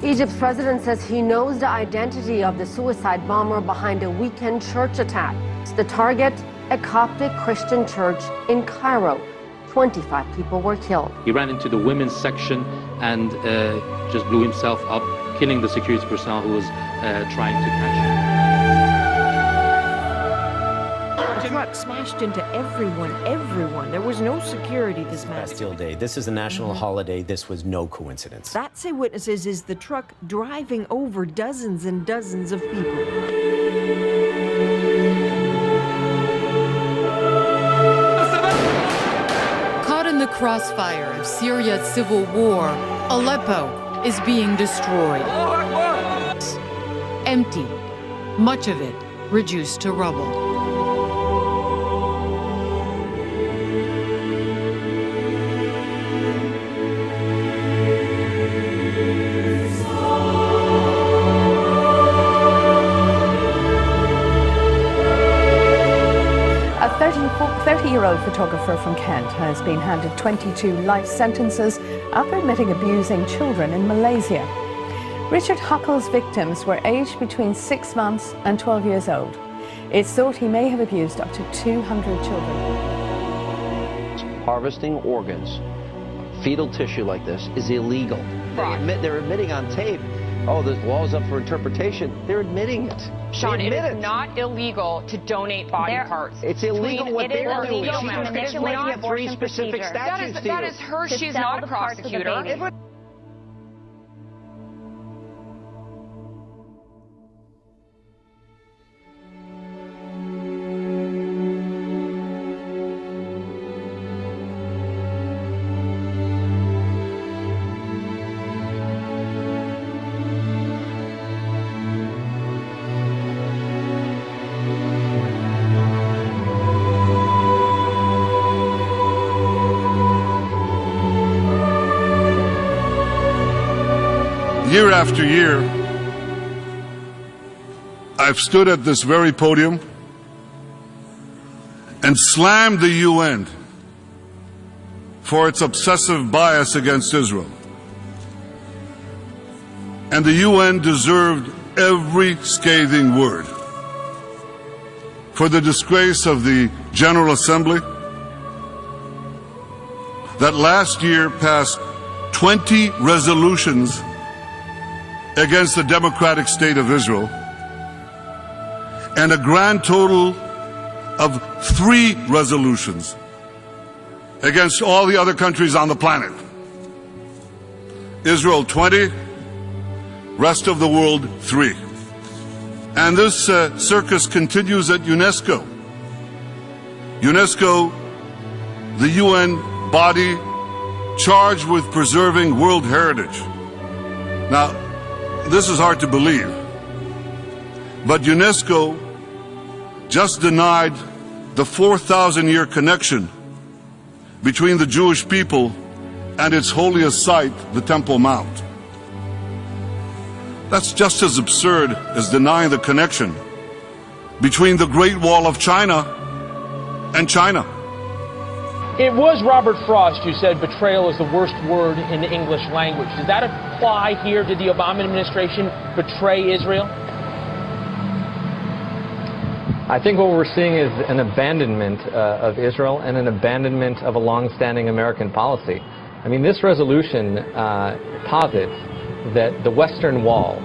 Egypt's president says he knows the identity of the suicide bomber behind a weekend church attack. The target, a Coptic Christian church in Cairo. 25 people were killed. He ran into the women's section and just blew himself up, killing the security personnel who was trying to catch him. The truck smashed into everyone. There was no security this Bastille Day. This is a national holiday. This was no coincidence. That, say witnesses, is the truck driving over dozens and dozens of people. Caught in the crossfire of Syria's civil war, Aleppo is being destroyed. Empty, much of it reduced to rubble. A 30-year-old photographer from Kent has been handed 22 life sentences after admitting abusing children in Malaysia. Richard Huckle's victims were aged between 6 months and 12 years old. It's thought he may have abused up to 200 children. Harvesting organs, fetal tissue like this, is illegal. They're admitting on tape, oh, there's laws up for interpretation. They're admitting it. Sean, it is not illegal to donate body parts. It's illegal what they're doing. Illegal, She's explaining it three specific statutes to you. That is her. She's not a prosecutor. Year after year, I've stood at this very podium and slammed the UN for its obsessive bias against Israel. And the UN deserved every scathing word. For the disgrace of the General Assembly that last year passed 20 resolutions against the democratic state of Israel, and a grand total of 3 resolutions against all the other countries on the planet. Israel 20, rest of the world 3. And this circus continues at UNESCO. UNESCO, the UN body charged with preserving world heritage. Now, this is hard to believe, but UNESCO just denied the 4,000-year connection between the Jewish people and its holiest site, the Temple Mount. That's just as absurd as denying the connection between the Great Wall of China and China. It was Robert Frost who said betrayal is the worst word in the English language. Does that apply here? Did the Obama administration betray Israel? I think what we're seeing is an abandonment of Israel and an abandonment of a long-standing American policy. I mean, this resolution posits that the Western Wall,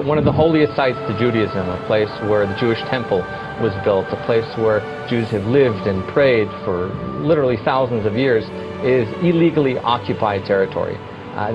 one of the holiest sites to Judaism, a place where the Jewish temple was built, a place where Jews have lived and prayed for literally thousands of years, is illegally occupied territory.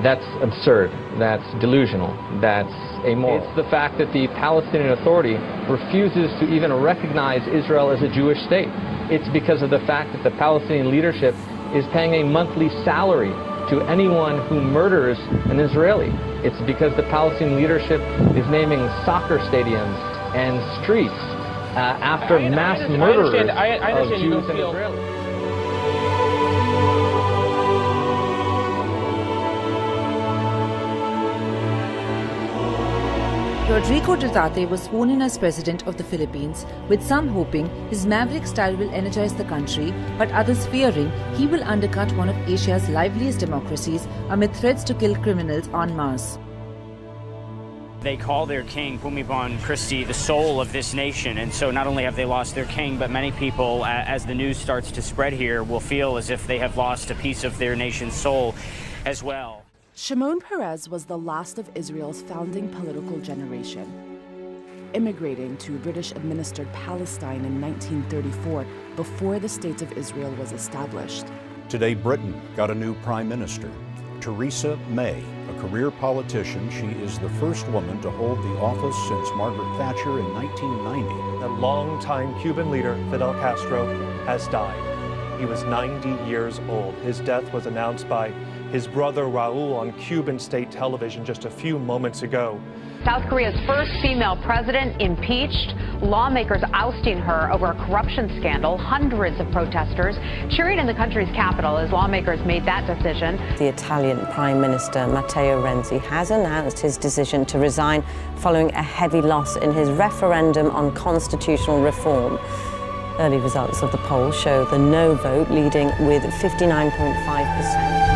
That's absurd, that's delusional, that's amoral. It's the fact that the Palestinian Authority refuses to even recognize Israel as a Jewish state. It's because of the fact that the Palestinian leadership is paying a monthly salary to anyone who murders an Israeli. It's because the Palestinian leadership is naming soccer stadiums and streets after mass murderers of Jews and Israelis. Rodrigo Duterte was sworn in as president of the Philippines, with some hoping his maverick style will energize the country, but others fearing he will undercut one of Asia's liveliest democracies amid threats to kill criminals en masse. They call their king, Bhumibol Christie, the soul of this nation. And so not only have they lost their king, but many people, as the news starts to spread here, will feel as if they have lost a piece of their nation's soul as well. Shimon Peres was the last of Israel's founding political generation. Immigrating to British-administered Palestine in 1934, before the State of Israel was established. Today, Britain got a new prime minister, Theresa May, a career politician. She is the first woman to hold the office since Margaret Thatcher in 1990. The longtime Cuban leader, Fidel Castro, has died. He was 90 years old. His death was announced by his brother Raul on Cuban state television just a few moments ago. South Korea's first female president impeached, lawmakers ousting her over a corruption scandal, hundreds of protesters cheering in the country's capital as lawmakers made that decision. The Italian Prime Minister Matteo Renzi has announced his decision to resign following a heavy loss in his referendum on constitutional reform. Early results of the poll show the no vote leading with 59.5%.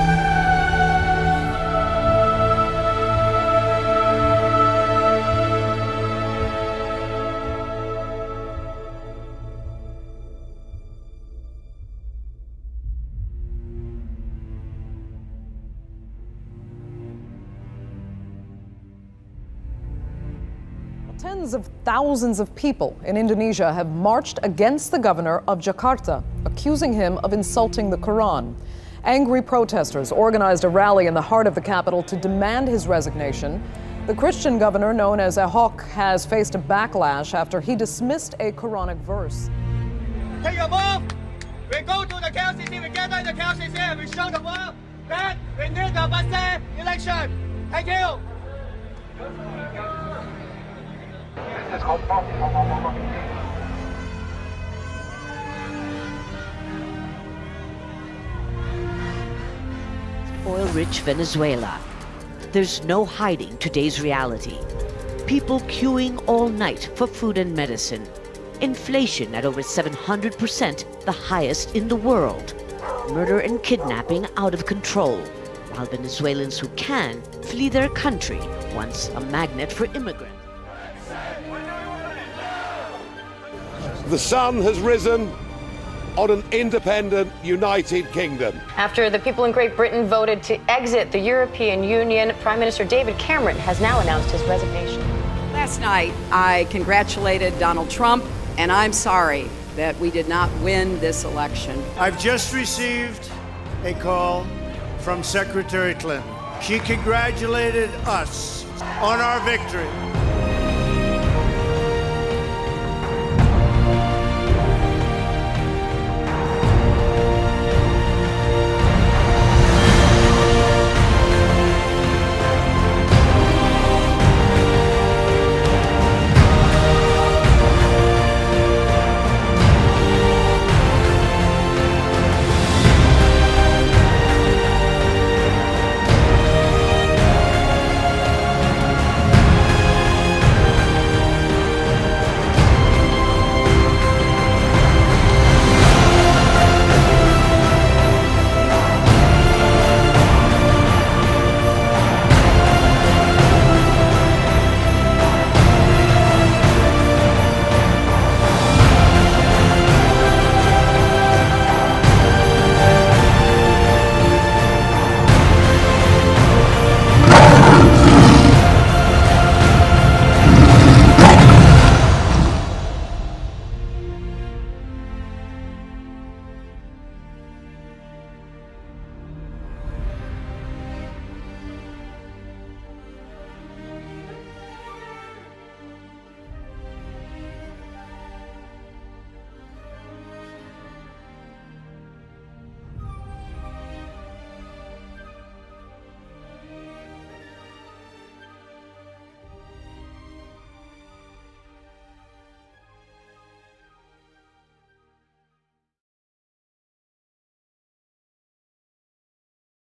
Tens of thousands of people in Indonesia have marched against the governor of Jakarta, accusing him of insulting the Quran. Angry protesters organized a rally in the heart of the capital to demand his resignation. The Christian governor, known as Ahok, has faced a backlash after he dismissed a Quranic verse. Take your move! We go to the KLCC, we gather in the KLCC, and we show the world that we need the Wednesday election. Thank you! Oil-rich Venezuela. There's no hiding today's reality. People queuing all night for food and medicine. Inflation at over 700%, the highest in the world. Murder and kidnapping out of control, while Venezuelans who can flee their country, once a magnet for immigrants. The sun has risen on an independent United Kingdom. After the people in Great Britain voted to exit the European Union, Prime Minister David Cameron has now announced his resignation. Last night, I congratulated Donald Trump, and I'm sorry that we did not win this election. I've just received a call from Secretary Clinton. She congratulated us on our victory.